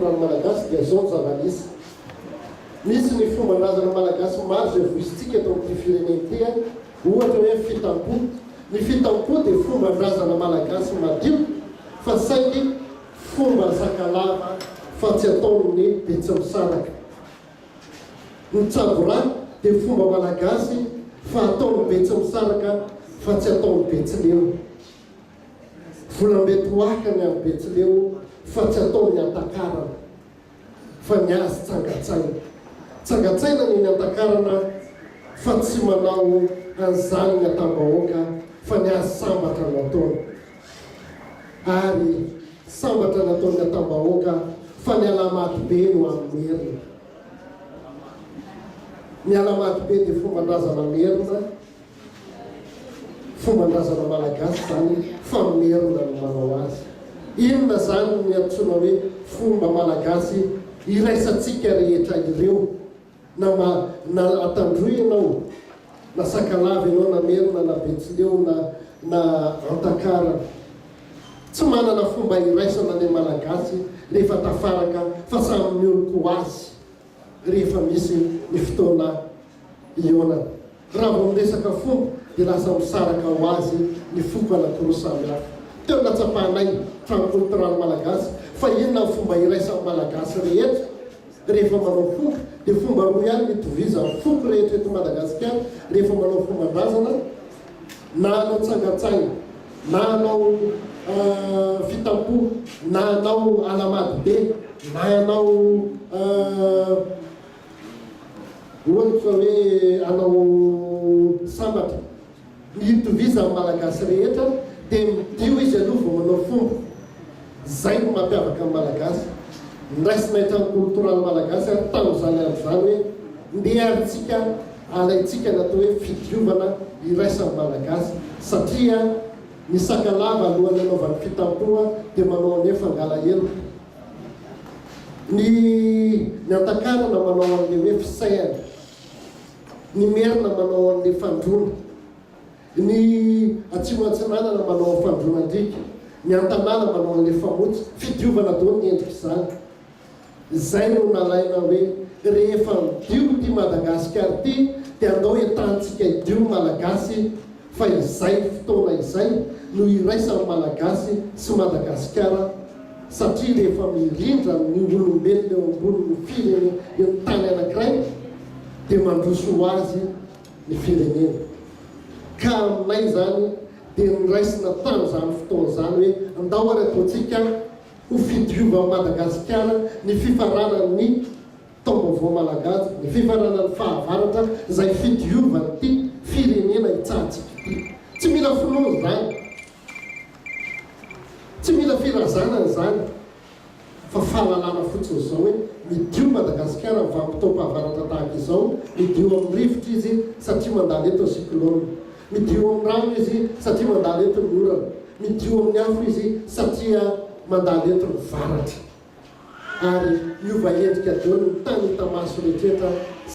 Malagasy dia zao zava-misy. Misy ny fomban-drazana malagasy maro izay voisitsika eto amin'ny firenentea, ohatra hoe fitampo. Ny fitampo dia fomban-drazana malagasy madio fa saingy fomba sakalava fa tsy ataon'ny Betsimisaraka. Ny tsaborà dia fomba malagasy fa ataon'ny Betsimisaraka fa tsy ataon'ny Betsileo. Volambetoaka ny amin'ny Betsileo fa tsy ataon'ny Antakarana fa ny azy tsangatsaina. Tsangatsaina ny Antakarana fa tsy manao an'izany ny atam-bahoaka fa ny azy sambatra nataony. Ary sambatra nataony atam-bahoaka fa ny alamaty be no amin'ny merina. Ny alamaty be dia fomban-drazana merina, fomban-drazana malagasy zany fa merina no manao azy. Inona zany ny antsoina hoe fomba malagasy iraisantsika rehetra ireo, na atandroy ianao, na sakalava ianao, na merina, na Betsileo, na Antakarana. Tsy manana fomba iraisana ny malagasy rehefa tafaraka fa samy mioloko azy rehefa misy ny fotoana ionana. Raha vao miresaka fomba dia lasa misaraka ho azy ny foko anankiroa samihafa. Teo natsapahanay trankulturale malagasy fa inona fomba iraisan'ny malagasy rehetra rehefa manao fomba dia fomba roa ihany mitoviza foko rehetra eto Madagasikara rehefa manao fomban-drazana, na anao tsangatsaina, na anao fitampo, na anao alamady be, na anao ohatra hoe anao sambatra. Mitoviza amin'ny malagasy rehetra dia midio izy aloha vao manao fomba. Zay no mampiavaka amin'ny malagasy. Ndraisinay trankulturale malagasy ary tamin'izany andro zany hoe ndeha aritsika alaitsika natao hoe fidiovana iraisan'ny malagasy, satria ny sakalava alohan'ny anaovan'ny fitampoa dia manao anefa ngalaelo. Ny Antakarana manao an'le hoe fisaihana, ny merina manao an'le fandrona, ny Atsimo Atsinanana manao fandronan-drika, ny Antanàna manao an'le famotsy. Fidiovana daholo ny endrika izany. Zay no nalaina hoe rehefa midio ty Madagasikara ty dia andao entantsika idio malagasy fa izay fotoana izay no iraisan'ny malagasy sy Madagasikara, satria rehefa mirindra ny olombelona eo ambony ny firene eo ny tany anankiray dia mandroso ho azy ny firenena. Ka aminay zany dia niraisina tamin'izany fotoana zany hoe andao ary ataontsika ho fidiova Madagasikara ny fifaranan'ny taom-baovao malagasy, ny fifaranan'ny fahavaratra izay fidiovany ty firenena hitsahantsika ty. Tsy mila finoana zany, tsy mila firazanana zany, fa fahalalana fotsiny izao hoe midio Madagasikara ny vanim-potoam-pahavaratra tahaka izao. Midio amin'ny rivotra izy satria mandalo eto ny cyclone, midio amin'ny rano izy satria mandalo eto ny orana, midio amin'ny afo izy satria mandalo eto ny varatra. Ary miova endrika daholo ny tany hita maso rehetrarehetra